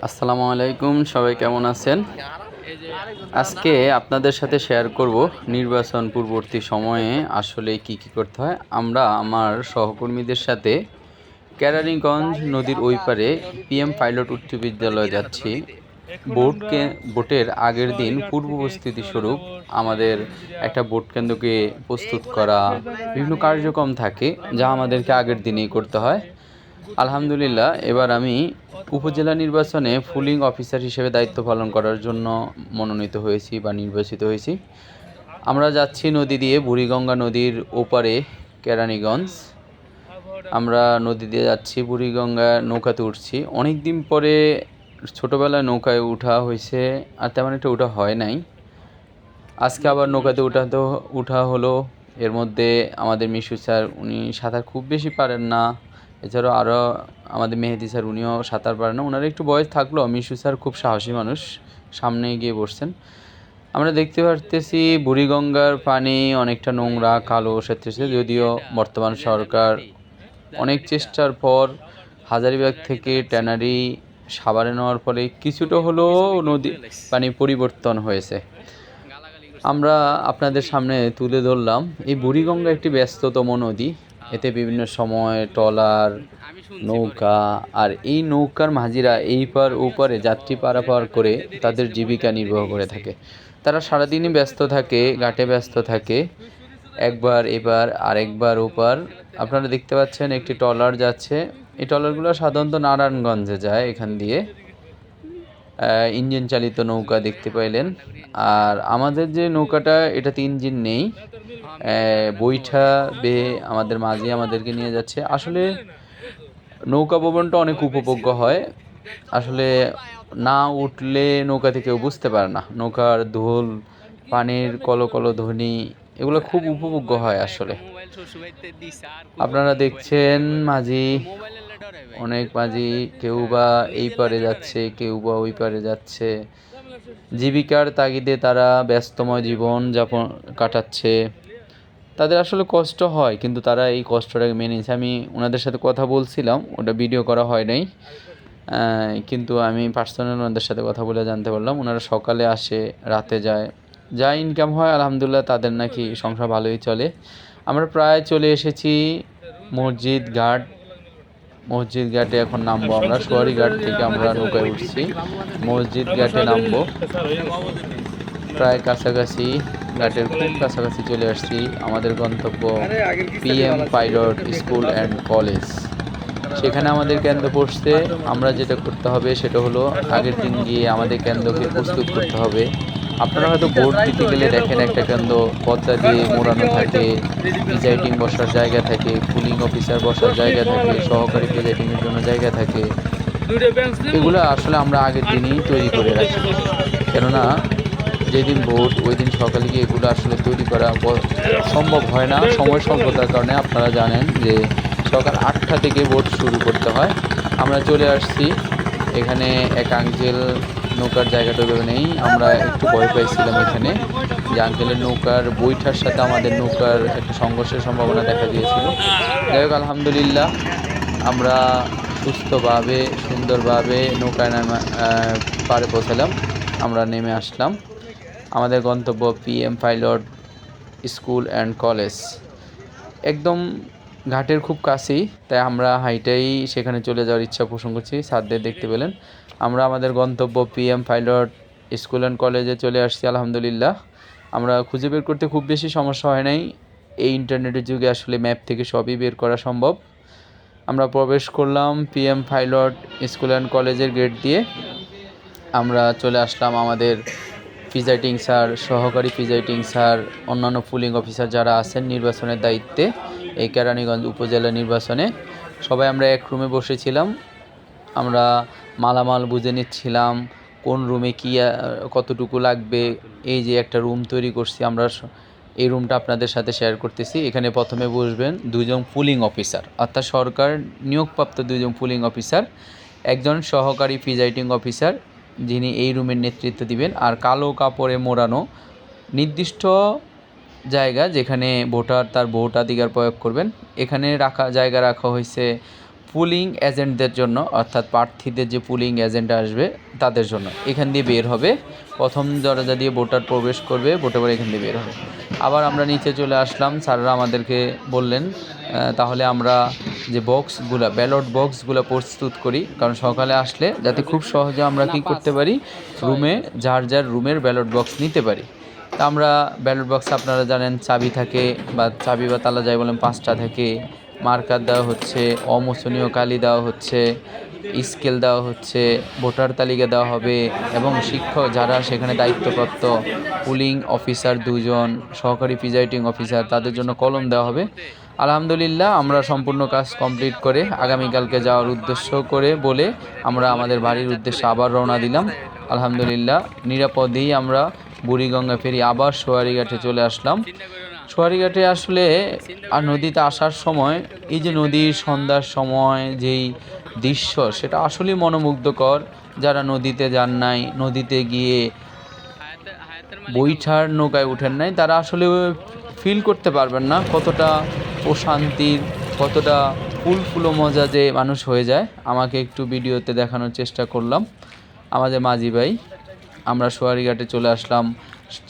আসসালামু আলাইকুম, সবাই কেমন আছেন? আজকে আপনাদের সাথে শেয়ার করব নির্বাচন পূর্ববর্তী সময়ে আসলে কি করতে হয়। আমরা আমার সহকর্মীদের সাথে কেরানীগঞ্জ নদীর ওই পারে পিএম পাইলট উচ্চ বিদ্যালয়ে যাচ্ছি। ভোটের আগের দিন পূর্ব প্রস্তুতি স্বরূপ আমাদের একটা ভোট কেন্দ্রকে প্রস্তুত করা, বিভিন্ন কার্যক্রম থাকে যা আমাদেরকে আগের দিনেই করতে হয়। আলহামদুলিল্লাহ, এবার আমি উপজেলা নির্বাচনে পুলিং অফিসার হিসেবে দায়িত্ব পালন করার জন্য মনোনীত হয়েছি বা নির্বাচিত হয়েছি। আমরা যাচ্ছি নদী দিয়ে বুড়িগঙ্গা নদীর ওপারে কেরানীগঞ্জ। আমরা নদী দিয়ে যাচ্ছি, বুড়িগঙ্গা নৌকাতে উঠছি। অনেক দিন পরে ছোটোবেলায় নৌকায় ওঠা হয়েছে, আর তেমন একটা ওঠা হয় নাই। আজকে আবার নৌকাতে উঠা হলো। এর মধ্যে আমাদের মিশু স্যার, উনি সাঁতার খুব বেশি পারেন না। এছাড়াও আরও আমাদের মেহেদি স্যার, উনিও সাঁতার পারেন না। ওনার একটু বয়স থাকলেও মিশু স্যার খুব সাহসী মানুষ, সামনে গিয়ে বসছেন। আমরা দেখতে পারতেছি বুড়িগঙ্গার পানি অনেকটা নোংরা, কালো সেচেছে। যদিও বর্তমান সরকার অনেক চেষ্টার পর হাজারীবাগ থেকে ট্যানারি সাভারে নেওয়ার ফলে কিছুটা হলেও নদী পানি পরিবর্তন হয়েছে। আমরা আপনাদের সামনে তুলে ধরলাম এই বুড়িগঙ্গা একটি ব্যস্ততম নদী। এতে বিভিন্ন সময় ট্রলার, নৌকা, আর এই নৌকার মাঝিরা এই পার ওপারে যাত্রী পারাপার করে তাদের জীবিকা নির্বাহ করে থাকে। তারা সারাদিনই ব্যস্ত থাকে, ঘাটে ব্যস্ত থাকে, একবার এবার আরেকবার ওপার। আপনারা দেখতে পাচ্ছেন একটি ট্রলার যাচ্ছে। এই ট্রলারগুলো সাধারণত নারায়ণগঞ্জে যায়। এখান দিয়ে ইঞ্জিন চালিত নৌকা দেখতে পাইলেন। আর আমাদের যে নৌকাটা, এটাতে ইঞ্জিন নেই, বৈঠা বেয়ে আমাদের মাঝি আমাদেরকে নিয়ে যাচ্ছে। আসলে নৌকা ভ্রমণটা অনেক উপভোগ্য হয়। আসলে না উঠলে নৌকা থেকে কেউ বুঝতে পারে না। নৌকার ধোল, পানির কলকল ধ্বনি, এগুলো খুব উপভোগ্য হয় আসলে। আপনারা দেখছেন মাঝি, অনেক মাঝি, কেউ বা এই পারে যাচ্ছে, কেউ বা ওই পারে যাচ্ছে। জীবিকার তাগিদে তারা ব্যস্তময় জীবন যাপন কাটাচ্ছে। তাদের আসলে কষ্ট হয়, কিন্তু তারা এই কষ্টটাকে মেনে নিয়েছে। আমি ওনাদের সাথে কথা বলছিলাম, ওটা ভিডিও করা হয় নাই, কিন্তু আমি পার্সোনাল ওনাদের সাথে কথা বলে জানতে পারলাম ওনারা সকালে আসে, রাতে যায়। যা ইনকাম হয় আলহামদুলিল্লাহ, তাদের নাকি সংসার ভালোই চলে। আমরা প্রায় চলে এসেছি মসজিদ ঘাটে। এখন নামবো আমরা, সোয়ারি ঘাট থেকে আমরা নৌকায় উঠছি, মসজিদ ঘাটে নামবো। প্রায় কাছাকাছি, ঘাটের খুব কাছাকাছি চলে আসছি। আমাদের গন্তব্য PM pilot school and college. সেখানে আমাদের কেন্দ্র পড়ছে। আমরা যেটা করতে হবে সেটা হলো আগের দিন গিয়ে আমাদের কেন্দ্রকে প্রস্তুত করতে হবে। আপনারা হয়তো ভোট দিতে গেলে দেখেন একটা কেন্দ্র পর্দা দিয়ে মোড়ানো থাকে, প্রিজাইডিং বসার জায়গা থাকে, পুলিং অফিসার বসার জায়গা থাকে, সহকারী প্রিজাইডিংয়ের জন্য জায়গা থাকে। এগুলো আসলে আমরা আগের দিনই তৈরি করে রাখি, কেননা যেদিন ভোট ওই দিন সকালে গিয়ে এগুলো আসলে তৈরি করা সম্ভব হয় না সময় স্বল্পতার কারণে। আপনারা জানেন যে সকাল 8টা থেকে ভোট শুরু করতে হয়। আমরা চলে আসছি এখানে। এক আঙ্কেল নৌকার জায়গাটা ওইভাবে নেই, আমরা একটু ভয় পাইছিলাম এখানে যে আঙ্কেলের নৌকার বৈঠার সাথে আমাদের নৌকার একটা সংঘর্ষের সম্ভাবনা দেখা দিয়েছিল। যাই হোক, আলহামদুলিল্লাহ আমরা সুস্থভাবে সুন্দরভাবে নৌকায় পাড়ে পৌঁছালাম। আমরা নেমে আসলাম। আমাদের গন্তব্য PM pilot school and college, একদম ঘাটের খুব কাছেই। তাই আমরা হাইটাই সেখানে চলে যাওয়ার ইচ্ছা পোষণ করছি। স্যারদের দেখতে পেলেন। আমরা আমাদের গন্তব্য পিএম পাইলট স্কুল অ্যান্ড কলেজে চলে আসছি আলহামদুলিল্লাহ। আমরা খুঁজে বের করতে খুব বেশি সমস্যা হয় নাই। এই ইন্টারনেটের যুগে আসলে ম্যাপ থেকে সবই বের করা সম্ভব। আমরা প্রবেশ করলাম পিএম পাইলট স্কুল অ্যান্ড কলেজের গেট দিয়ে। আমরা চলে আসলাম আমাদের প্রিজাইডিং স্যার, সহকারী প্রিজাইডিং স্যার, অন্যান্য পুলিং অফিসার যারা আছেন নির্বাচনের দায়িত্বে এই কেরানীগঞ্জ উপজেলা নির্বাচনে, সবাই আমরা এক রুমে বসেছিলাম। আমরা মালামাল বুঝে নিচ্ছিলাম কোন রুমে কী কতটুকু লাগবে। এই যে একটা রুম তৈরি করছি আমরা, এই রুমটা আপনাদের সাথে শেয়ার করতেছি। এখানে প্রথমে বসবেন দুজন পুলিং অফিসার, অর্থাৎ সরকার নিয়োগপ্রাপ্ত দুজন পুলিং অফিসার, একজন সহকারী প্রিজাইডিং অফিসার যিনি এই রুমের নেতৃত্ব দিবেন। আর কালো কাপড়ে মোড়ানো নির্দিষ্ট জায়গা যেখানে ভোটার তার ভোটাধিকার প্রয়োগ করবেন। এখানে জায়গা রাখা হয়েছে পুলিং এজেন্টদের জন্য, অর্থাৎ প্রার্থীদের যে পুলিং এজেন্ট আসবে তাদের জন্য। এখান দিয়ে বের হবে, প্রথম দরজা দিয়ে ভোটার প্রবেশ করবে, ভোটার পরে এখান দিয়ে বের হবে। আবার আমরা নিচে চলে আসলাম, স্যাররা আমাদেরকে বললেন তাহলে আমরা যে বক্সগুলো, ব্যালট বক্সগুলো প্রস্তুত করি, কারণ সকালে আসলে যাতে খুব সহজে আমরা কী করতে পারি, রুমে যার যার রুমের ব্যালট বক্স নিতে পারি। তা আমরা ব্যালট বক্স, আপনারা জানেন চাবি থাকে, বা চাবি বা তালা যাই বলেন, 5টা থাকে। মার্কার দেওয়া হচ্ছে, অমোচনীয় কালি দেওয়া হচ্ছে, স্কেল দেওয়া হচ্ছে, ভোটার তালিকা দেওয়া হবে, এবং শিক্ষক যারা সেখানে দায়িত্বপ্রাপ্ত পুলিং অফিসার 2জন, সহকারী প্রিজাইডিং অফিসার, তাদের জন্য কলম দেওয়া হবে। আলহামদুলিল্লাহ আমরা সম্পূর্ণ কাজ কমপ্লিট করে আগামীকালকে যাওয়ার উদ্দেশ্য করে বলে আমরা আমাদের বাড়ির উদ্দেশ্যে আবার রওনা দিলাম। আলহামদুলিল্লাহ নিরাপদেই আমরা বুড়িগঙ্গা ফেরি আবার সোয়ারিঘাটে চলে আসলাম। সোয়ারিঘাটে আসলে আর নদীতে আসার সময় এই যে নদীর সন্ধ্যার সময় যেই দৃশ্য, সেটা আসলেই মনোমুগ্ধকর। যারা নদীতে যান নাই, নদীতে গিয়ে বৈঠার নৌকায় উঠেন নাই, তারা আসলে ফিল করতে পারবেন না কতটা প্রশান্তির, কতটা ফুলফুলো মজা যে মানুষ হয়ে যায়। আমাকে একটু ভিডিওতে দেখানোর চেষ্টা করলাম। আমাদের মাঝি ভাই, আমরা সোয়ারিঘাটে চলে আসলাম।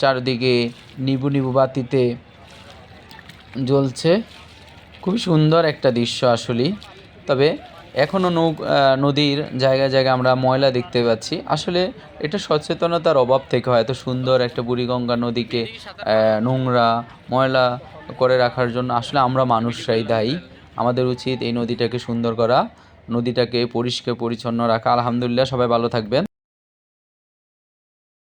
চারদিকে নিবু নিবু বাতিতে জ্বলছে, খুবই সুন্দর একটা দৃশ্য আসলেই। তবে এখনও নদীর জায়গায় জায়গায় আমরা ময়লা দেখতে পাচ্ছি। আসলে এটা সচেতনতার অভাব থেকে হয়। এত সুন্দর একটা বুড়িগঙ্গা নদীকে নোংরা ময়লা করে রাখার জন্য আসলে আমরা মানুষরাই দায়ী। আমাদের উচিত এই নদীটাকে সুন্দর করা, নদীটাকে পরিষ্কার পরিচ্ছন্ন রাখা। আলহামদুলিল্লাহ, সবাই ভালো থাকবেন।